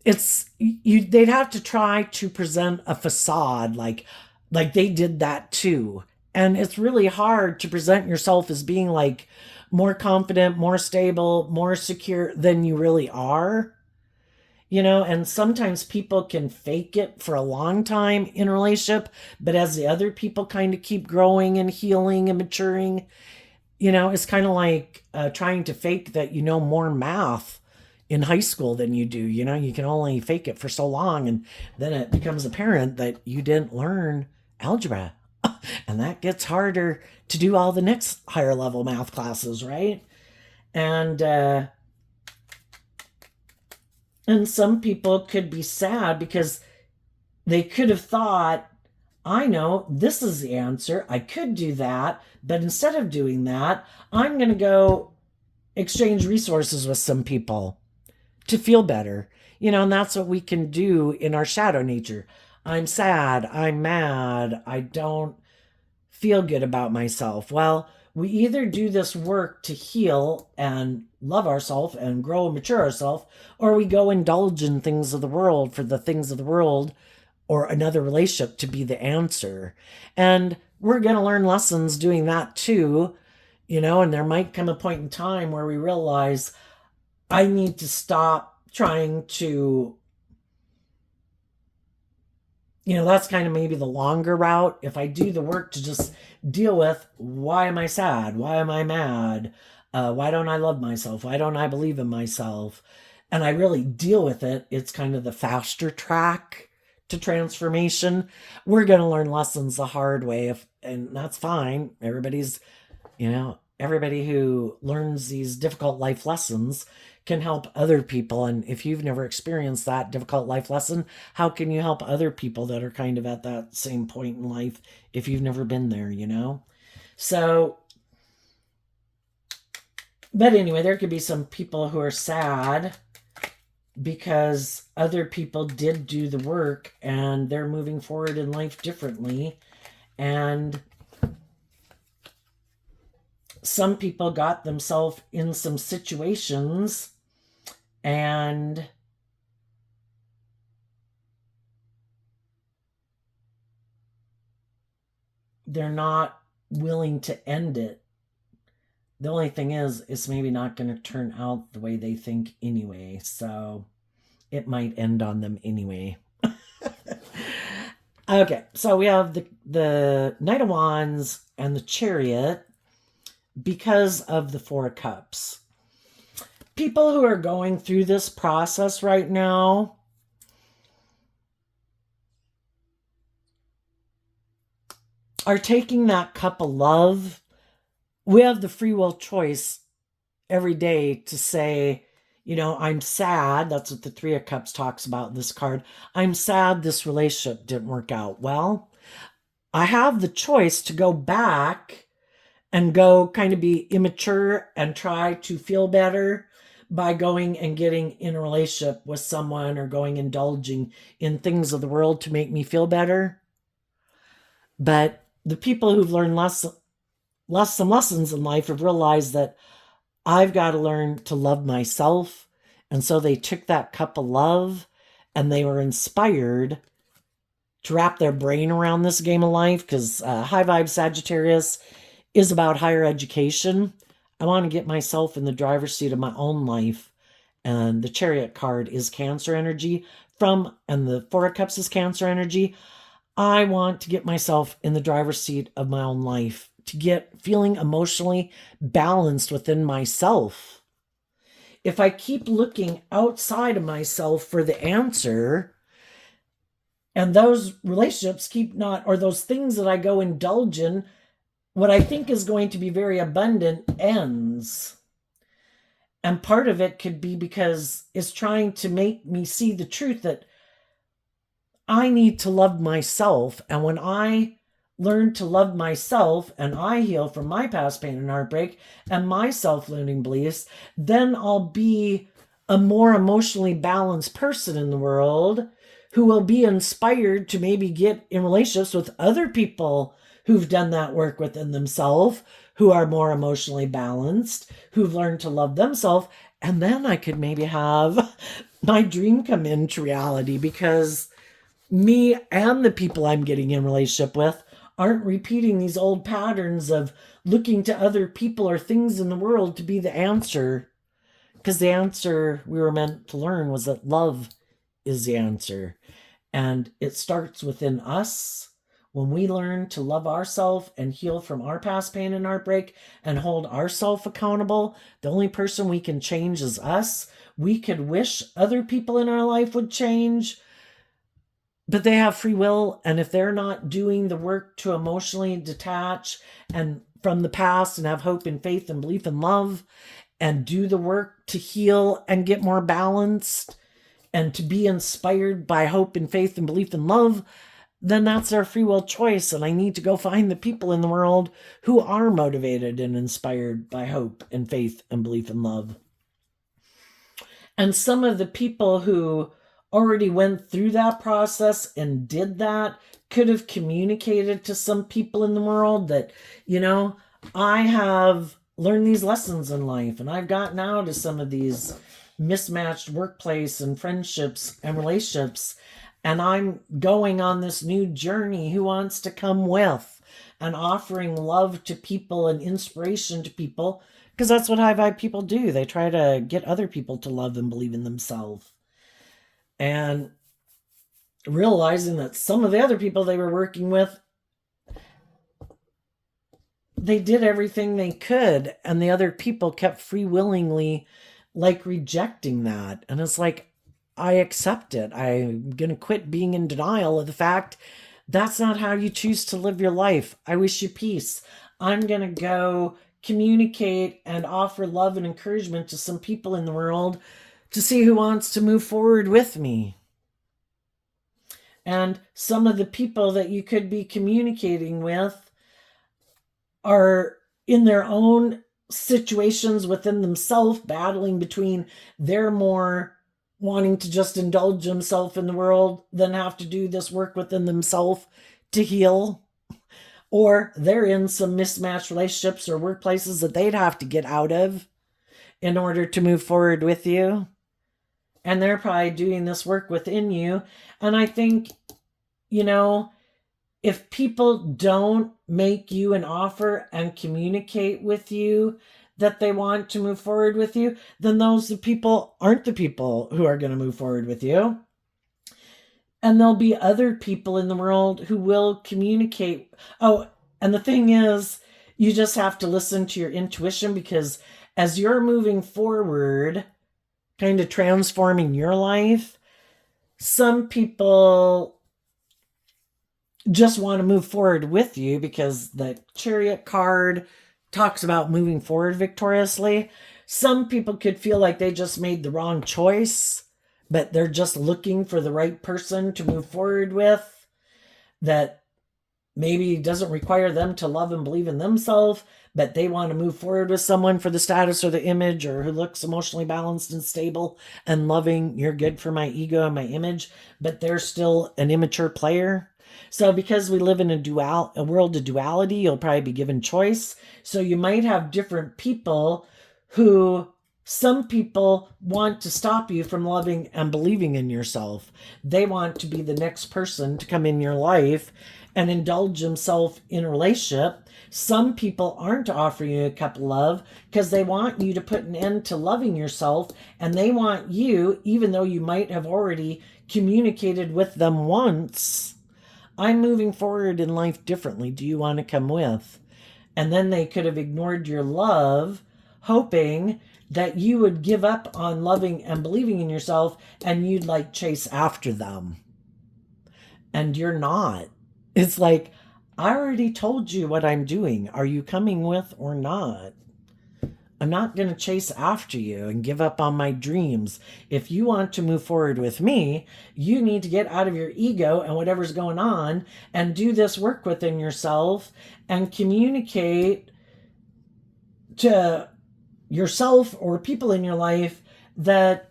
have to try to present a facade like they did that too. And it's really hard to present yourself as being like more confident, more stable, more secure than you really are. And sometimes people can fake it for a long time in a relationship, but as the other people kind of keep growing and healing and maturing, it's kind of like trying to fake that more math in high school than you do. You can only fake it for so long, and then it becomes apparent that you didn't learn algebra. And that gets harder to do all the next higher level math classes, right? And some people could be sad because they could have thought, I know this is the answer. I could do that. But instead of doing that, I'm going to go exchange resources with some people to feel better. And that's what we can do in our shadow nature. I'm sad. I'm mad. I don't feel good about myself. Well, we either do this work to heal and love ourselves and grow and mature ourselves, or we go indulge in things of the world for the things of the world or another relationship to be the answer. And we're going to learn lessons doing that too, and there might come a point in time where we realize I need to stop trying to, that's kind of maybe the longer route. If I do the work to just deal with, why am I sad? Why am I mad? Why don't I love myself? Why don't I believe in myself? And I really deal with it. It's kind of the faster track to transformation. We're going to learn lessons the hard way, and that's fine. Everybody who learns these difficult life lessons can help other people. And if you've never experienced that difficult life lesson, how can you help other people that are kind of at that same point in life if you've never been there, So, but anyway, there could be some people who are sad because other people did do the work and they're moving forward in life differently. And some people got themselves in some situations and they're not willing to end it. The only thing is, it's maybe not going to turn out the way they think anyway. So it might end on them anyway. Okay, so we have the Knight of Wands and the Chariot because of the Four of Cups. People who are going through this process right now are taking that cup of love. We have the free will choice every day to say, I'm sad. That's what the Three of Cups talks about in this card. I'm sad this relationship didn't work out. Well, I have the choice to go back and go kind of be immature and try to feel better by going and getting in a relationship with someone or going indulging in things of the world to make me feel better. But the people who've learned some lessons in life have realized that I've got to learn to love myself. And so they took that cup of love and they were inspired to wrap their brain around this game of life, because High Vibe Sagittarius is about higher education. I want to get myself in the driver's seat of my own life. And the Chariot card is Cancer energy and the Four of Cups is Cancer energy. I want to get myself in the driver's seat of my own life, to get feeling emotionally balanced within myself. If I keep looking outside of myself for the answer, and those relationships or those things that I go indulge in, what I think is going to be very abundant ends. And part of it could be because it's trying to make me see the truth that I need to love myself. And when I learn to love myself and I heal from my past pain and heartbreak and my self-limiting beliefs, then I'll be a more emotionally balanced person in the world who will be inspired to maybe get in relationships with other people who've done that work within themselves, who are more emotionally balanced, who've learned to love themselves. And then I could maybe have my dream come into reality, because me and the people I'm getting in relationship with aren't repeating these old patterns of looking to other people or things in the world to be the answer. Because the answer we were meant to learn was that love is the answer. And it starts within us when we learn to love ourselves and heal from our past pain and heartbreak and hold ourselves accountable. The only person we can change is us. We could wish other people in our life would change, but they have free will. And if they're not doing the work to emotionally detach and from the past and have hope and faith and belief and love and do the work to heal and get more balanced and to be inspired by hope and faith and belief and love, then that's their free will choice. And I need to go find the people in the world who are motivated and inspired by hope and faith and belief and love. And some of the people who already went through that process and did that could have communicated to some people in the world that, I have learned these lessons in life and I've gotten out of some of these mismatched workplace and friendships and relationships, and I'm going on this new journey. Who wants to come with? And offering love to people and inspiration to people, because that's what high vibe people do. They try to get other people to love and believe in themselves. And realizing that some of the other people they were working with, they did everything they could, and the other people kept free willingly rejecting that. And it's like, I accept it. I'm going to quit being in denial of the fact that's not how you choose to live your life. I wish you peace. I'm going to go communicate and offer love and encouragement to some people in the world to see who wants to move forward with me. And some of the people that you could be communicating with are in their own situations within themselves, battling between their more wanting to just indulge themselves in the world than have to do this work within themselves to heal. Or they're in some mismatched relationships or workplaces that they'd have to get out of in order to move forward with you. And they're probably doing this work within you. And I think, if people don't make you an offer and communicate with you that they want to move forward with you, then those people aren't the people who are going to move forward with you. And there'll be other people in the world who will communicate. Oh, and the thing is, you just have to listen to your intuition, because as you're moving forward, kind of transforming your life, some people just want to move forward with you because the Chariot card talks about moving forward victoriously. Some people could feel like they just made the wrong choice, but they're just looking for the right person to move forward with, that maybe doesn't require them to love and believe in themselves, but they want to move forward with someone for the status or the image, or who looks emotionally balanced and stable and loving. You're good for my ego and my image, but they're still an immature player. So because we live in a world of duality, you'll probably be given choice. So you might have different people who, some people want to stop you from loving and believing in yourself. They want to be the next person to come in your life and indulge themselves in a relationship. Some people aren't offering you a cup of love because they want you to put an end to loving yourself, and they want you, even though you might have already communicated with them once, I'm moving forward in life differently. Do you want to come with? And then they could have ignored your love, hoping that you would give up on loving and believing in yourself and you'd chase after them. And you're not. It's like, I already told you what I'm doing. Are you coming with or not? I'm not going to chase after you and give up on my dreams. If you want to move forward with me, you need to get out of your ego and whatever's going on and do this work within yourself and communicate to yourself or people in your life that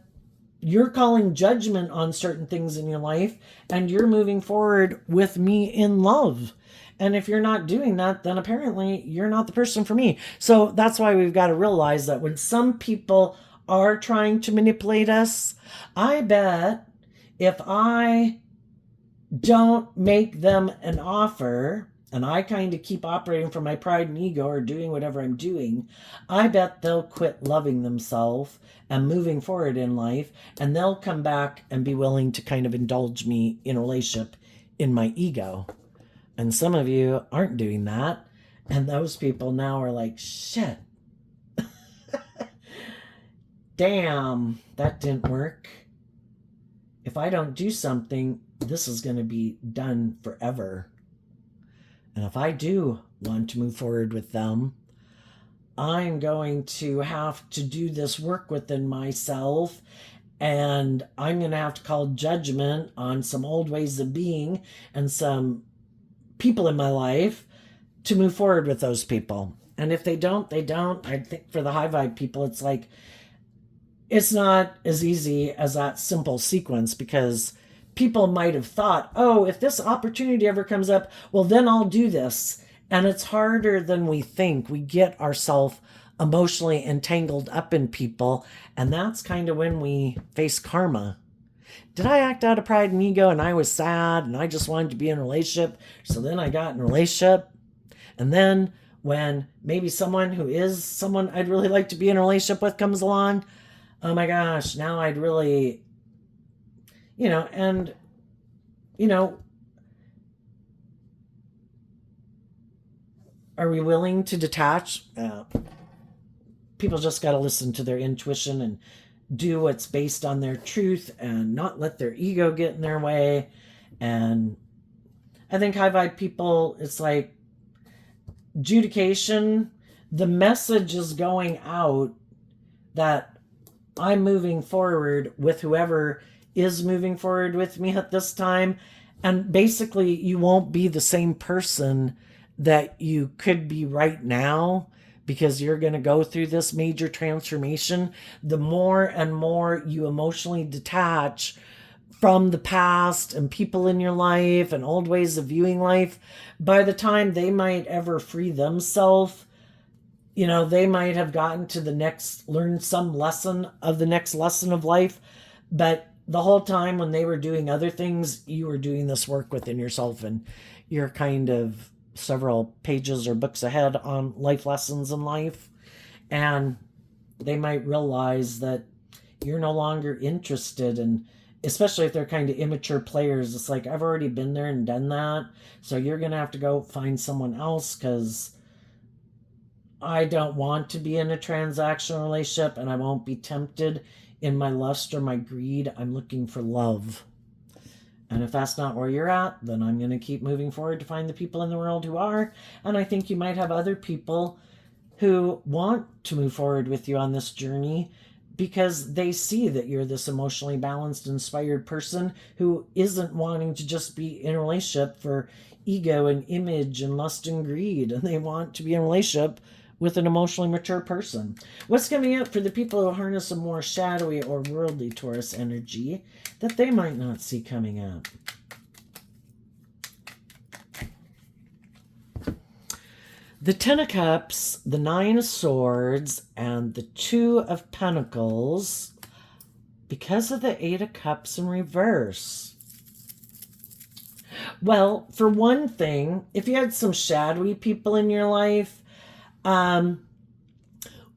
you're calling judgment on certain things in your life and you're moving forward with me in love. And if you're not doing that, then apparently you're not the person for me. So that's why we've got to realize that when some people are trying to manipulate us, I bet if I don't make them an offer and I kind of keep operating from my pride and ego or doing whatever I'm doing, I bet they'll quit loving themselves and moving forward in life, and they'll come back and be willing to kind of indulge me in a relationship in my ego. And some of you aren't doing that, and those people now are like, shit, damn, that didn't work. If I don't do something, this is going to be done forever. And if I do want to move forward with them, I'm going to have to do this work within myself, and I'm going to have to call judgment on some old ways of being and some people in my life to move forward with those people. And if they don't, they don't. I think for the high vibe people, it's like, it's not as easy as that simple sequence, because people might have thought, oh, if this opportunity ever comes up, well, then I'll do this. And it's harder than we think. We get ourselves emotionally entangled up in people, and that's kind of when we face karma. Did I act out of pride and ego and I was sad and I just wanted to be in a relationship, so then I got in a relationship? And then when maybe someone who is someone I'd really like to be in a relationship with comes along, oh my gosh, now I'd really, and, are we willing to detach? People just got to listen to their intuition and do what's based on their truth and not let their ego get in their way. And I think high vibe people, it's like adjudication. The message is going out that I'm moving forward with whoever is moving forward with me at this time. And basically, you won't be the same person that you could be right now, because you're going to go through this major transformation. The more and more you emotionally detach from the past and people in your life and old ways of viewing life, by the time they might ever free themselves, they might have gotten to learned some lesson of the next lesson of life. But the whole time when they were doing other things, you were doing this work within yourself, and you're kind of several pages or books ahead on life lessons in life. And they might realize that you're no longer interested, and especially if they're kind of immature players, it's like, I've already been there and done that, so you're going to have to go find someone else, because I don't want to be in a transactional relationship, and I won't be tempted in my lust or my greed. I'm looking for love. And if that's not where you're at, then I'm going to keep moving forward to find the people in the world who are. And I think you might have other people who want to move forward with you on this journey, because they see that you're this emotionally balanced, inspired person who isn't wanting to just be in a relationship for ego and image and lust and greed. And they want to be in a relationship with an emotionally mature person. What's coming up for the people who harness a more shadowy or worldly Taurus energy that they might not see coming up? The Ten of Cups, the Nine of Swords, and the Two of Pentacles, because of the Eight of Cups in reverse. Well, for one thing, if you had some shadowy people in your life,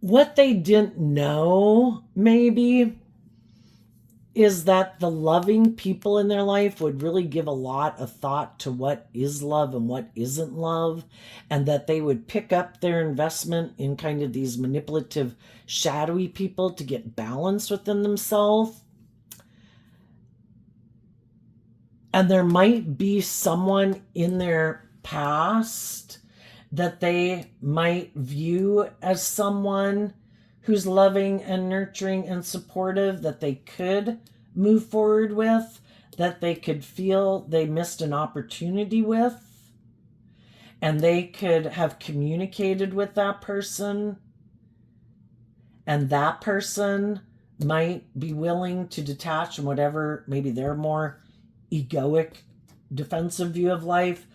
what they didn't know, maybe, is that the loving people in their life would really give a lot of thought to what is love and what isn't love, and that they would pick up their investment in kind of these manipulative, shadowy people to get balance within themselves. And there might be someone in their past that they might view as someone who's loving and nurturing and supportive, that they could move forward with, that they could feel they missed an opportunity with, and they could have communicated with that person, and that person might be willing to detach from whatever, maybe their more egoic, defensive view of life,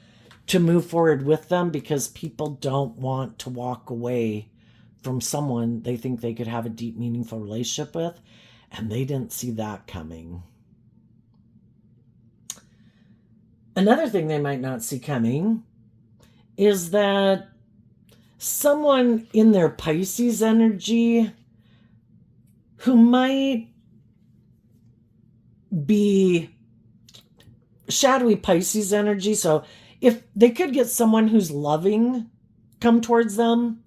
to move forward with them, because people don't want to walk away from someone they think they could have a deep, meaningful relationship with, and they didn't see that coming. Another thing they might not see coming is that someone in their Pisces energy who might be shadowy Pisces energy. So if they could get someone who's loving come towards them,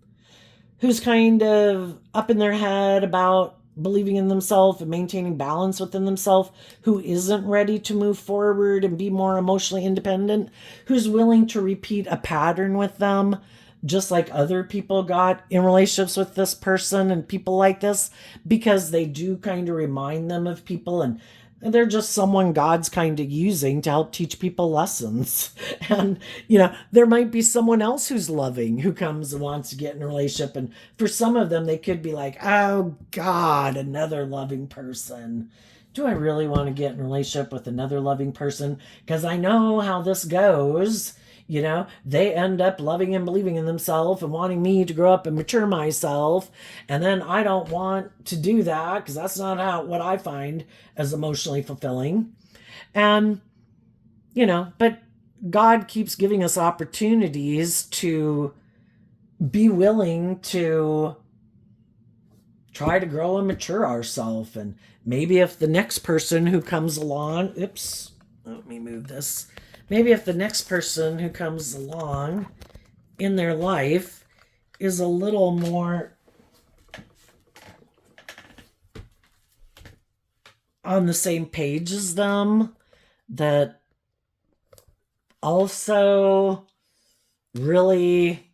who's kind of up in their head about believing in themselves and maintaining balance within themselves, who isn't ready to move forward and be more emotionally independent, who's willing to repeat a pattern with them, just like other people got in relationships with this person and people like this, because they do kind of remind them of people, and they're just someone God's kind of using to help teach people lessons. And, there might be someone else who's loving who comes and wants to get in a relationship. And for some of them, they could be like, oh God, another loving person. Do I really want to get in a relationship with another loving person? Because I know how this goes. They end up loving and believing in themselves and wanting me to grow up and mature myself. And then I don't want to do that because that's not what I find as emotionally fulfilling. And, but God keeps giving us opportunities to be willing to try to grow and mature ourselves. And maybe if the next person who comes along, let me move this. Maybe if the next person who comes along in their life is a little more on the same page as them, that also really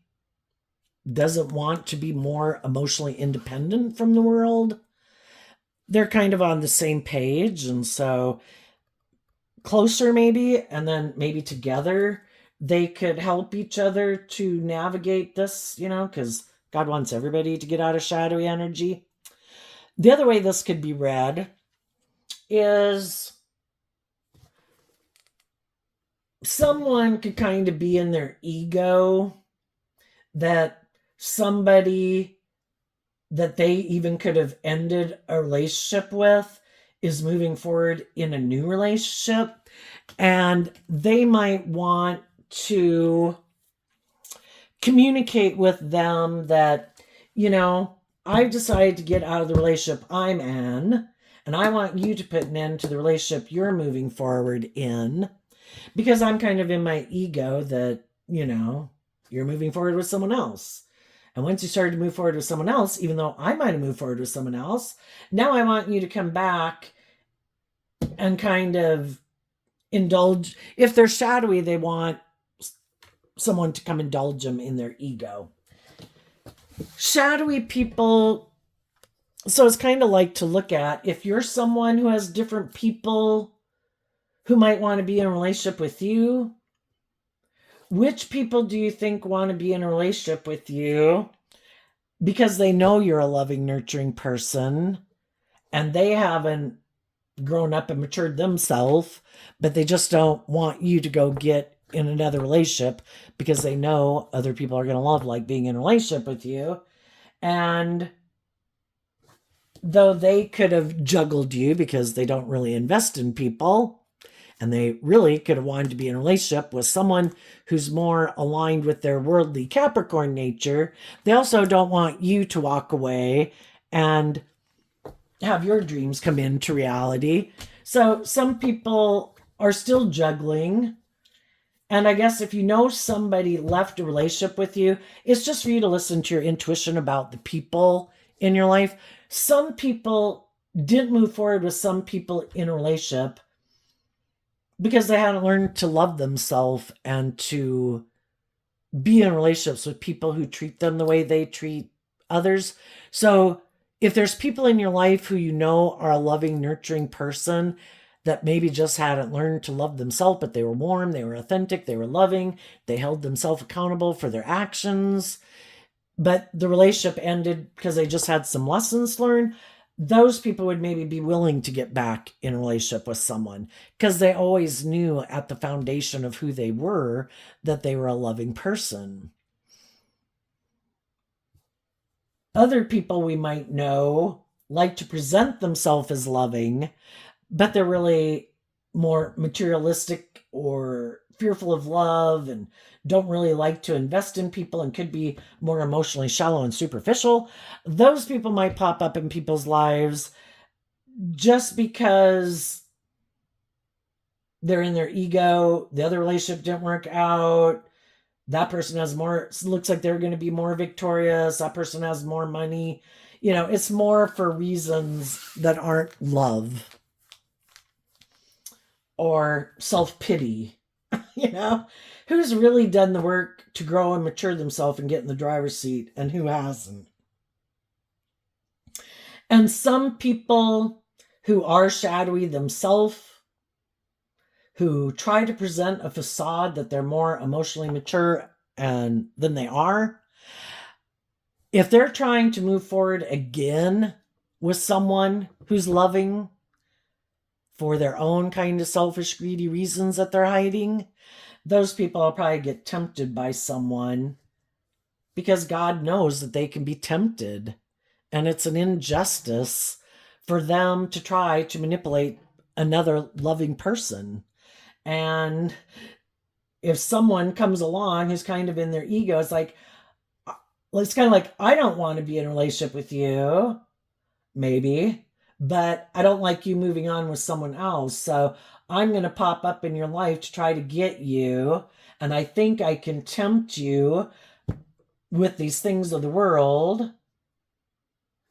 doesn't want to be more emotionally independent from the world, they're kind of on the same page. And so closer maybe, and then maybe together they could help each other to navigate this, because God wants everybody to get out of shadowy energy. The other way this could be read is someone could kind of be in their ego, that somebody that they even could have ended a relationship with is moving forward in a new relationship, and they might want to communicate with them that, I've decided to get out of the relationship I'm in, and I want you to put an end to the relationship you're moving forward in, because I'm kind of in my ego that, you're moving forward with someone else. And once you started to move forward with someone else, even though I might have moved forward with someone else, now I want you to come back and kind of indulge. If they're shadowy, they want someone to come indulge them in their ego. Shadowy people, so it's kind of like to look at, if you're someone who has different people who might want to be in a relationship with you, which people do you think want to be in a relationship with you because they know you're a loving, nurturing person and they haven't grown up and matured themselves, but they just don't want you to go get in another relationship because they know other people are going to love like being in a relationship with you. And though they could have juggled you because they don't really invest in people, and they really could have wanted to be in a relationship with someone who's more aligned with their worldly Capricorn nature, they also don't want you to walk away and have your dreams come into reality. So some people are still juggling. And I guess if you know somebody left a relationship with you, it's just for you to listen to your intuition about the people in your life. Some people didn't move forward with some people in a relationship because they hadn't learned to love themselves and to be in relationships with people who treat them the way they treat others. So if there's people in your life who you know are a loving, nurturing person that maybe just hadn't learned to love themselves, but they were warm, they were authentic, they were loving, they held themselves accountable for their actions, but the relationship ended because they just had some lessons learned, those people would maybe be willing to get back in a relationship with someone because they always knew at the foundation of who they were that they were a loving person. Other people we might know like to present themselves as loving, but they're really more materialistic or fearful of love and don't really like to invest in people and could be more emotionally shallow and superficial, those people might pop up in people's lives just because they're in their ego, the other relationship didn't work out, that person has more, looks like they're going to be more victorious, that person has more money. It's more for reasons that aren't love or self-pity. Who's really done the work to grow and mature themselves and get in the driver's seat, and who hasn't? And some people who are shadowy themselves, who try to present a facade that they're more emotionally mature than they are, if they're trying to move forward again with someone who's loving for their own kind of selfish, greedy reasons that they're hiding, those people will probably get tempted by someone because God knows that they can be tempted. And it's an injustice for them to try to manipulate another loving person. And if someone comes along who's kind of in their ego, it's kind of like, I don't want to be in a relationship with you, maybe, but I don't like you moving on with someone else. So I'm going to pop up in your life to try to get you. And I think I can tempt you with these things of the world.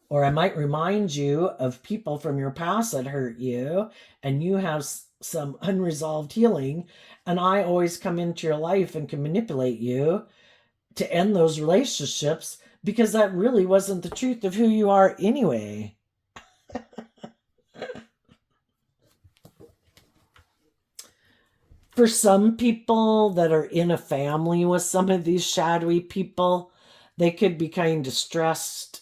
Or I might remind you of people from your past that hurt you, and you have some unresolved healing. And I always come into your life and can manipulate you to end those relationships because that really wasn't the truth of who you are anyway. For some people that are in a family with some of these shadowy people, they could be kind of stressed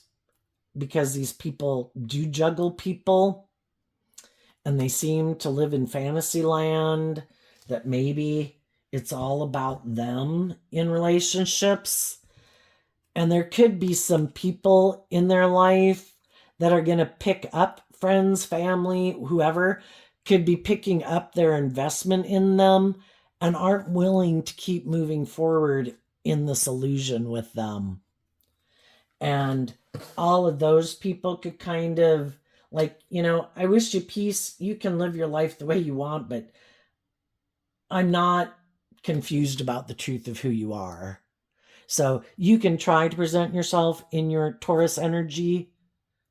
because these people do juggle people and they seem to live in fantasy land, that maybe it's all about them in relationships. And there could be some people in their life that are going to pick up friends, family, whoever, could be picking up their investment in them and aren't willing to keep moving forward in this illusion with them. And all of those people could kind of I wish you peace. You can live your life the way you want, but I'm not confused about the truth of who you are. So you can try to present yourself in your Taurus energy,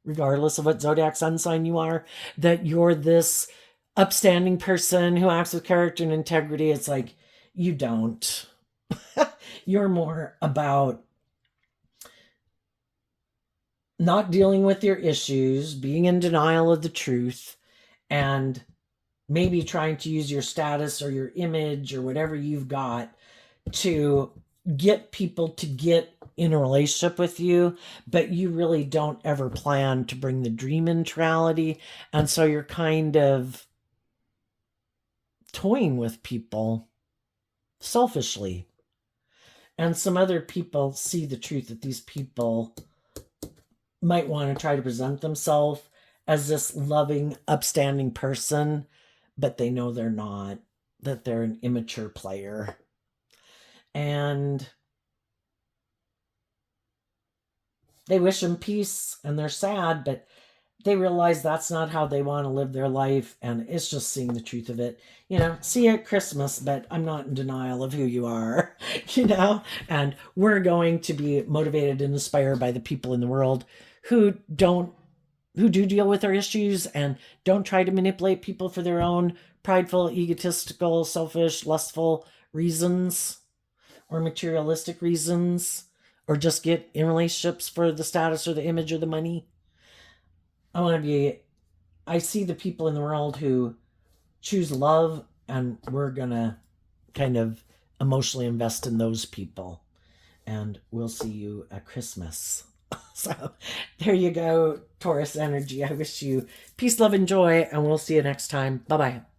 regardless of what zodiac sun sign you are, that you're this upstanding person who acts with character and integrity. It's like, you don't. You're more about not dealing with your issues, being in denial of the truth, and maybe trying to use your status or your image or whatever you've got to get people to get in a relationship with you, but you really don't ever plan to bring the dream into reality. And so you're kind of toying with people selfishly. And some other people see the truth that these people might want to try to present themselves as this loving, upstanding person, but they know they're not, that they're an immature player. And they wish them peace and they're sad, but they realize that's not how they want to live their life. And it's just seeing the truth of it. See you at Christmas, but I'm not in denial of who you are, and we're going to be motivated and inspired by the people in the world who do deal with their issues and don't try to manipulate people for their own prideful, egotistical, selfish, lustful reasons or materialistic reasons, or just get in relationships for the status or the image or the money. I see the people in the world who choose love, and we're going to kind of emotionally invest in those people. And we'll see you at Christmas. So there you go, Taurus energy. I wish you peace, love, and joy, and we'll see you next time. Bye-bye.